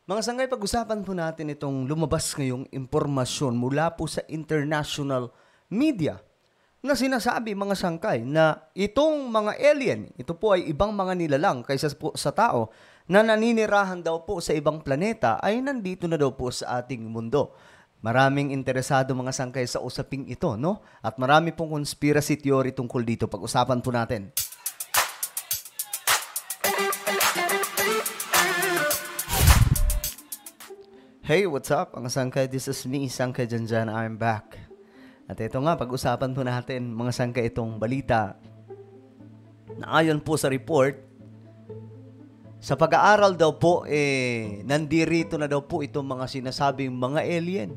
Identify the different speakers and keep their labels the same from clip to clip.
Speaker 1: Mga sangay, pag-usapan po natin itong lumabas ngayong impormasyon mula po sa international media na sinasabi mga sangkay na itong mga alien, ito po ay ibang mga nilalang kaysa po sa tao na naninirahan daw po sa ibang planeta ay nandito na daw po sa ating mundo. Maraming interesado mga sangkay sa usaping ito, no? At marami pong conspiracy theory tungkol dito. Pag-usapan po natin. Hey, what's up? Ang sangkay, this is me, Sangkay Janjan. I'm back. At ito nga, pag-usapan po natin, mga sangkay, itong balita na ayon po sa report, sa pag-aaral daw po, nandirito na daw po itong mga sinasabing mga alien.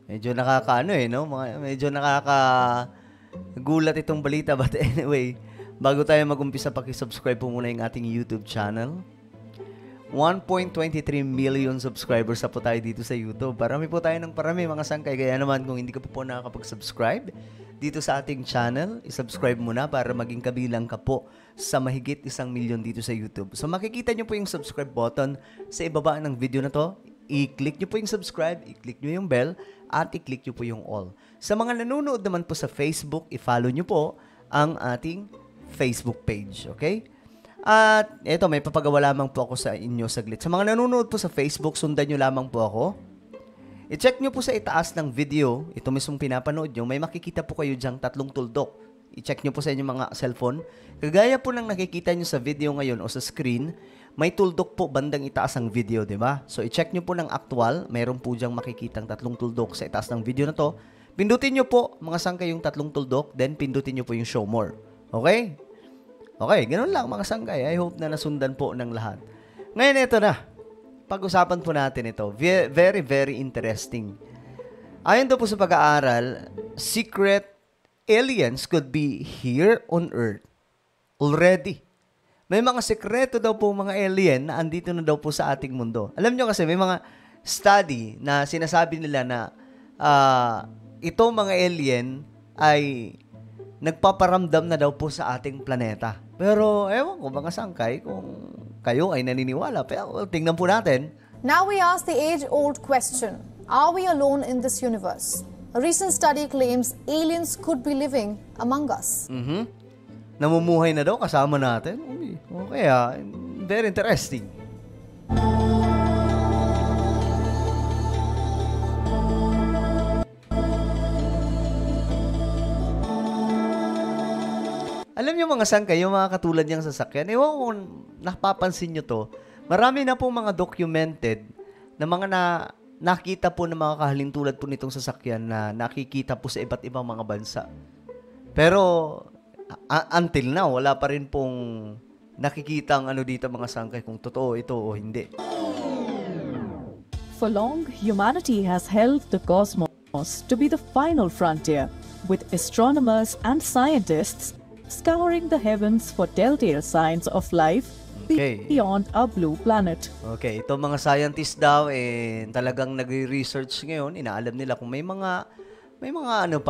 Speaker 1: Medyo nakakaano no? Medyo nakakagulat itong balita. But anyway, bago tayo mag-umpisa, pakisubscribe po muna yung ating YouTube channel. 1.23 million subscribers na po tayo dito sa YouTube. Parami po tayo ng parami mga sangkay. Kaya naman kung hindi ka po nakakapag-subscribe dito sa ating channel, isubscribe muna para maging kabilang ka po sa mahigit 1 million dito sa YouTube. So makikita nyo po yung subscribe button sa ibaba ng video na to. I-click nyo po yung subscribe, i-click nyo yung bell, at i-click nyo po yung all. Sa mga nanonood naman po sa Facebook, i-follow nyo po ang ating Facebook page. Okay? At eto, may papagawa lamang po ako sa inyo saglit. Sa mga nanonood po sa Facebook, sundan nyo lamang po ako. I-check nyo po sa itaas ng video, ito mismong pinapanood nyo, may makikita po kayo dyang 3 tuldok. I-check nyo po sa inyong mga cellphone. Kagaya po ng nakikita nyo sa video ngayon o sa screen, may tuldok po bandang itaas ng video, di ba? So i-check nyo po ng actual, mayroon po dyang makikitang 3 tuldok sa itaas ng video na to. Pindutin nyo po, mga sangkay, yung 3 tuldok, then pindutin nyo po yung show more. Okay? Okay, ganun lang mga sangkay. I hope na nasundan po ng lahat. Ngayon, ito na. Pag-usapan po natin ito. Very, very interesting. Ayon daw po sa pag-aaral, secret aliens could be here on Earth already. May mga sekreto daw po mga alien na andito na daw po sa ating mundo. Alam nyo kasi, may mga study na sinasabi nila na itong mga alien ay nagpaparamdam na daw po sa ating planeta. Pero, ewan ko mga sangkay kung kayo ay naniniwala. Pero, tingnan po natin.
Speaker 2: Now we ask the age-old question, are we alone in this universe? A recent study claims aliens could be living among us.
Speaker 1: Namumuhay na daw kasama natin. Okay, very interesting. Alam niyo mga sangkay, yung mga katulad niyang sasakyan, ewan ko kung napapansin niyo to, marami na pong mga documented na mga nakita po ng mga kahalintulad po nitong sasakyan na nakikita po sa iba't ibang mga bansa. Pero, until now, wala pa rin pong nakikita ang dito mga sangkay kung totoo ito o hindi.
Speaker 3: For long, humanity has held the cosmos to be the final frontier, with astronomers and scientists scouring the heavens for telltale signs of life beyond our blue planet.
Speaker 1: Okay, ito mga scientists daw talagang nagre-research ngayon, inaalam nila kung may mga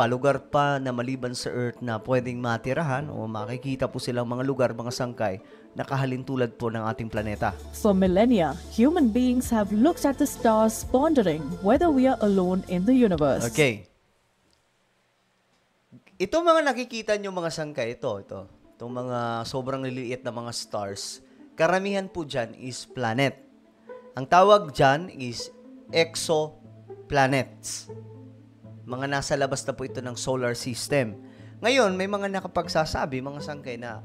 Speaker 1: lugar pa na maliban sa Earth na pwedeng matirahan o makikita po silang mga lugar, mga sangkay na kahalintulad po ng ating planeta.
Speaker 3: For millennia, human beings have looked at the stars pondering whether we are alone in the universe.
Speaker 1: Okay. Ito mga nakikita nyo mga sangkay, itong mga sobrang liliit na mga stars, karamihan po dyan is planet. Ang tawag dyan is exoplanets. Mga nasa labas na po ito ng solar system. Ngayon, may mga nakapagsasabi, mga sangkay, na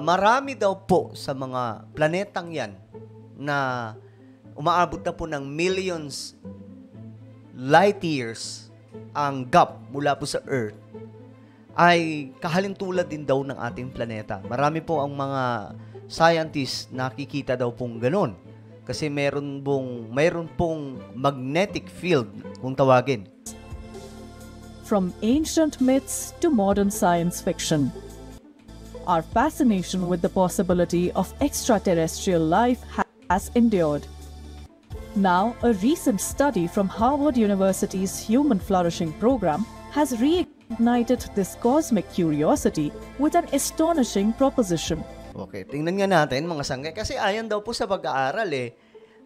Speaker 1: marami daw po sa mga planetang yan na umaabot na po ng millions light years ang gap mula po sa Earth ay kahalintulad din daw ng ating planeta. Marami po ang mga scientists nakikita daw pong ganun. Kasi mayroon pong magnetic field kung tawagin.
Speaker 3: From ancient myths to modern science fiction, our fascination with the possibility of extraterrestrial life has endured. Now, a recent study from Harvard University's Human Flourishing Program has reignited this cosmic curiosity with an astonishing proposition.
Speaker 1: Okay, tingnan nga natin mga sangkay. Kasi ayon daw po sa pag-aaral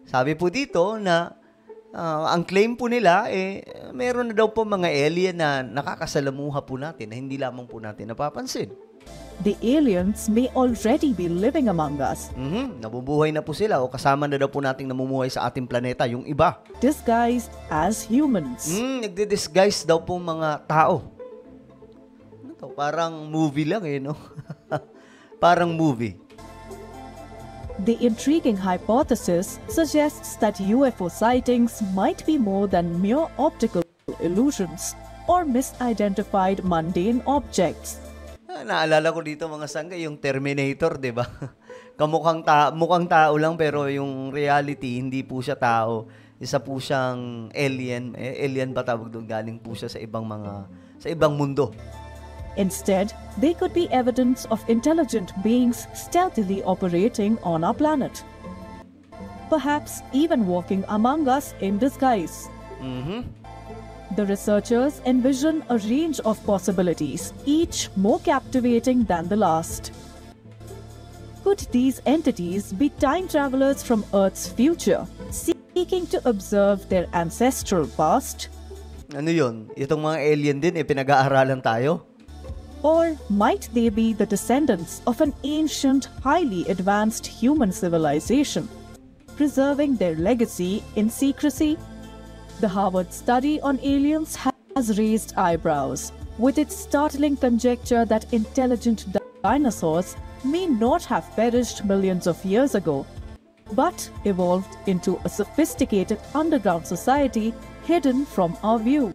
Speaker 1: Sabi po dito na ang claim po nila, meron na daw po mga alien na nakakasalamuha po natin na hindi lamang po natin napapansin.
Speaker 3: The aliens may already be living among us,
Speaker 1: Nabubuhay na po sila o kasama na daw po nating namumuhay sa ating planeta, yung iba.
Speaker 3: disguised as humans.
Speaker 1: Nagdi-disguise daw po mga tao. Ano to? Parang movie lang no? Parang movie.
Speaker 3: The intriguing hypothesis suggests that UFO sightings might be more than mere optical illusions or misidentified mundane objects.
Speaker 1: Naalala ko dito mga sangga, yung Terminator, di ba? Mukhang tao lang pero yung reality, hindi po siya tao. Isa po siyang alien. Alien ba tawag doon? Galing po siya sa ibang mundo.
Speaker 3: Instead, they could be evidence of intelligent beings stealthily operating on our planet. Perhaps even walking among us in disguise. The researchers envision a range of possibilities, each more captivating than the last. Could these entities be time travelers from Earth's future, seeking to observe their ancestral past?
Speaker 1: Ano yun? Itong mga alien din, pinag-aaralan tayo?
Speaker 3: Or might they be the descendants of an ancient, highly advanced human civilization, preserving their legacy in secrecy? The Harvard study on aliens has raised eyebrows, with its startling conjecture that intelligent dinosaurs may not have perished millions of years ago, but evolved into a sophisticated underground society hidden from our view.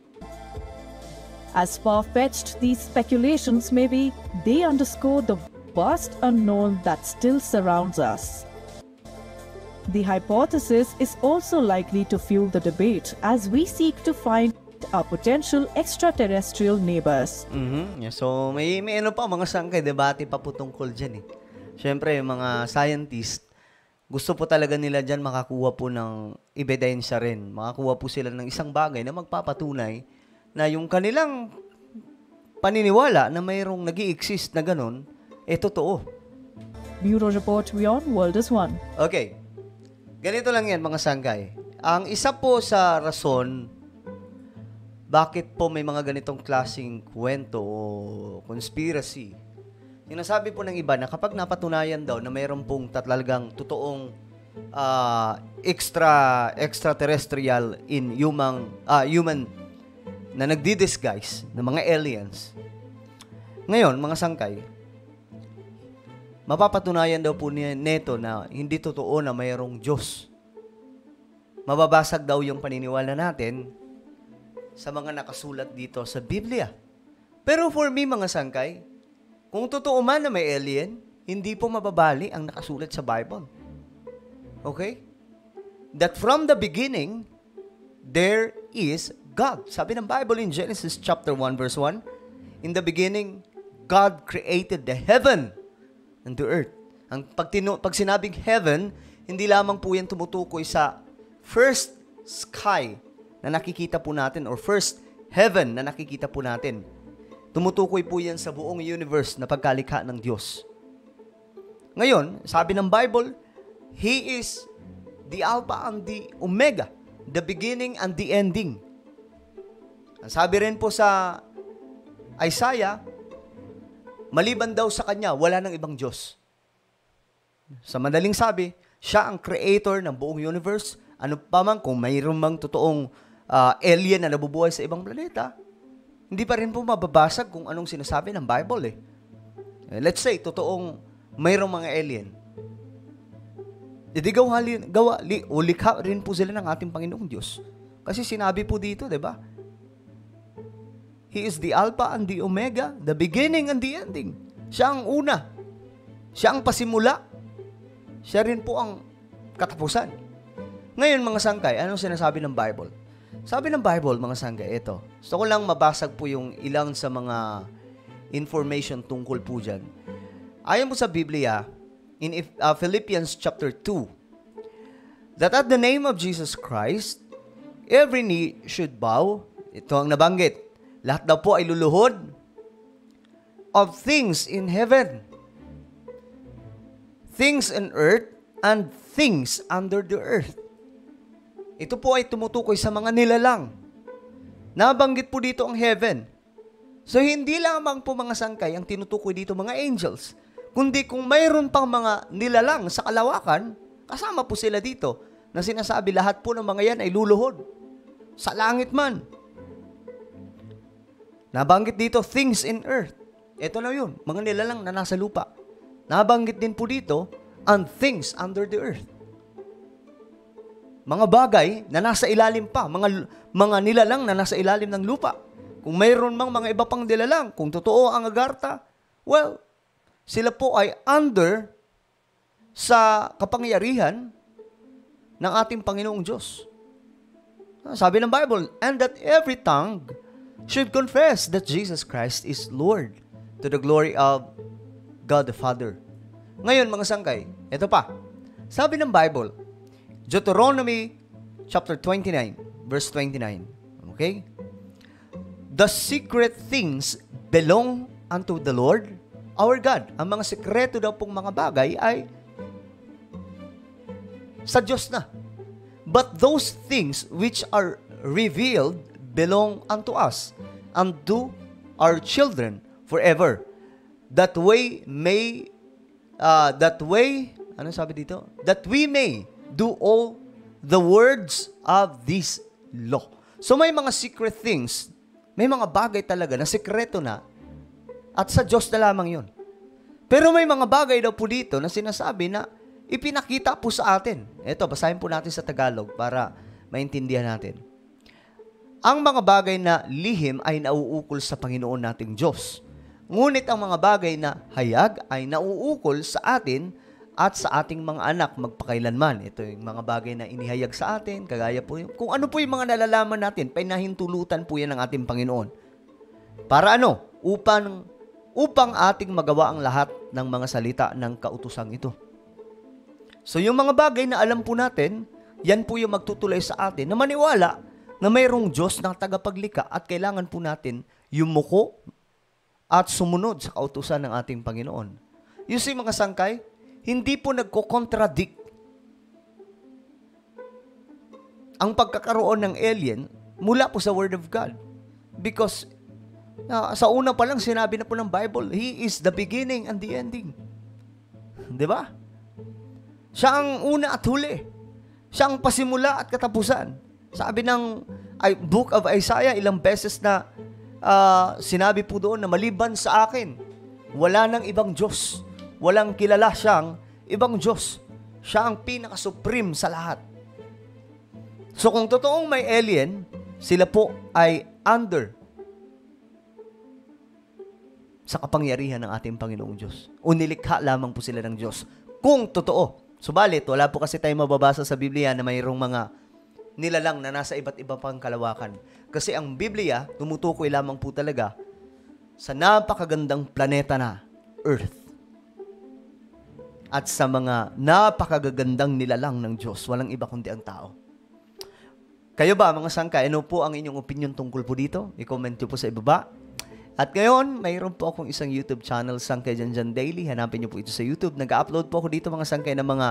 Speaker 3: As far-fetched these speculations may be, they underscore the vast unknown that still surrounds us. The hypothesis is also likely to fuel the debate as we seek to find our potential extraterrestrial neighbors.
Speaker 1: So, may ano pa, mga sangkay, debate pa po tungkol dyan Siyempre, mga scientist, gusto po talaga nila dyan makakuha po ng ebidensya rin. Makakuha po sila ng isang bagay na magpapatunay na yung kanilang paniniwala na mayroong nag-i-exist na ganun, totoo.
Speaker 3: Bureau Report beyond World is One.
Speaker 1: Okay. Ganito lang yan, mga sanggay. Ang isa po sa rason bakit po may mga ganitong klaseng kwento o conspiracy, yung nasabi po ng iba na kapag napatunayan daw na mayroon pong talagang totoong extraterrestrial in human na nagdi-disguise ng mga aliens. Ngayon, mga sangkay, mapapatunayan daw po neto na hindi totoo na mayroong Diyos. Mababasag daw yung paniniwala natin sa mga nakasulat dito sa Biblia. Pero for me, mga sangkay, kung totoo man na may alien, hindi po mababali ang nakasulat sa Bible. Okay? That from the beginning, there is God. Sabi ng Bible in Genesis chapter 1 verse 1, in the beginning, God created the heaven and the earth. Pag sinabing heaven, hindi lamang po yan tumutukoy sa first sky na nakikita po natin or first heaven na nakikita po natin. Tumutukoy po yan sa buong universe na pagkalikha ng Diyos. Ngayon, sabi ng Bible, He is the Alpha and the Omega, the beginning and the ending. Ang sabi rin po sa Isaiah, maliban daw sa Kanya, wala nang ibang Diyos. Sa madaling sabi, Siya ang creator ng buong universe. Ano pa man, kung mayroon mang totoong alien na nabubuhay sa ibang planeta, hindi pa rin po mababasag kung anong sinasabi ng Bible Let's say, totoong mayroong mga alien. Likha rin po sila ng ating Panginoong Diyos. Kasi sinabi po dito, di ba? He is the Alpha and the Omega, the beginning and the ending. Siya ang una. Siya ang pasimula. Siya rin po ang katapusan. Ngayon, mga sangkay, anong sinasabi ng Bible? Sabi ng Bible, mga sangkay, ito. Gusto ko lang mabasag po yung ilang sa mga information tungkol po dyan. Ayon po sa Biblia, in Philippians chapter 2, that at the name of Jesus Christ, every knee should bow. Ito ang nabanggit. Lahat daw po ay luluhod of things in heaven, things on earth, and things under the earth. ito po ay tumutukoy sa mga nilalang. Nabanggit po dito ang heaven. So, hindi lamang po mga sangkay ang tinutukoy dito mga angels, kundi kung mayroon pang mga nilalang sa kalawakan, kasama po sila dito, na sinasabi lahat po ng mga yan ay luluhod. Sa langit man. Nabanggit dito, things in earth. Ito na yun, mga nilalang na nasa lupa. Nabanggit din po dito, and things under the earth. Mga bagay na nasa ilalim pa, mga nilalang na nasa ilalim ng lupa. Kung mayroon mang mga iba pang nilalang, kung totoo ang Agartha, well, sila po ay under sa kapangyarihan ng ating Panginoong Diyos. Sabi ng Bible, and that every tongue should confess that Jesus Christ is Lord to the glory of God the Father. Ngayon, mga sangkay, ito pa. Sabi ng Bible, Deuteronomy chapter 29, verse 29. Okay? The secret things belong unto the Lord, our God. Ang mga sekreto daw pong mga bagay ay sa Diyos na. But those things which are revealed belong unto us, unto our children forever. That we may do all the words of this law. So may mga secret things, may mga bagay talaga na sekreto na at sa Diyos na lamang yun. Pero may mga bagay daw po dito na sinasabi na ipinakita po sa atin. Ito, basahin po natin sa Tagalog para maintindihan natin. Ang mga bagay na lihim ay nauukol sa Panginoon nating Diyos. Ngunit ang mga bagay na hayag ay nauukol sa atin at sa ating mga anak magpakailanman. Ito yung mga bagay na inihayag sa atin, kagaya po yung, kung ano po yung mga nalalaman natin, pinahintulutan po yan ng ating Panginoon. Para ano? Upang ating magawa ang lahat ng mga salita ng kautosang ito. So yung mga bagay na alam po natin, yan po yung magtutulay sa atin na maniwala na mayroong Diyos na tagapaglikha at kailangan po natin yumuko at sumunod sa kautusan ng ating Panginoon. You see, mga sangkay, hindi po nagko-contradict ang pagkakaroon ng alien mula po sa Word of God. Because sa una pa lang sinabi na po ng Bible, He is the beginning and the ending. Di ba? Siya ang una at huli. Siya ang pasimula at katapusan. Sabi ng Book of Isaiah, ilang beses na sinabi po doon na maliban sa akin, wala nang ibang Diyos. Walang kilala siyang ibang Diyos. Siya ang pinaka-supreme sa lahat. So kung totoong may alien, sila po ay under sa kapangyarihan ng ating Panginoong Diyos. O nilikha lamang po sila ng Diyos. Kung totoo. Subalit, wala po kasi tayong mababasa sa Biblia na mayroong mga nilalang na nasa iba't iba pang kalawakan. Kasi ang Biblia, tumutukoy lamang po talaga sa napakagandang planeta na Earth. At sa mga napakagagandang nilalang ng Diyos, walang iba kundi ang tao. Kayo ba, mga sangkay, ano po ang inyong opinion tungkol po dito? I-comment nyo po sa ibaba. At ngayon, mayroon po akong isang YouTube channel, Sangkay Janjan Daily. Hanapin nyo po ito sa YouTube. Nag-upload po ako dito, mga sangkay, ng mga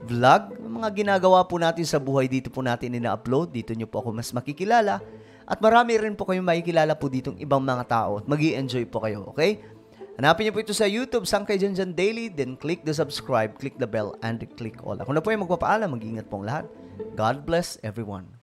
Speaker 1: vlog. Mga ginagawa po natin sa buhay, dito po natin ina-upload. Dito nyo po ako mas makikilala. At marami rin po kayong makikilala po ditong ibang mga tao. At mag-i-enjoy po kayo, okay? Hanapin niyo po ito sa YouTube, Sangkay Janjan Daily. Then click the subscribe, click the bell, and click all. Ako na po yung magpapaalam. Mag-iingat pong lahat. God bless everyone.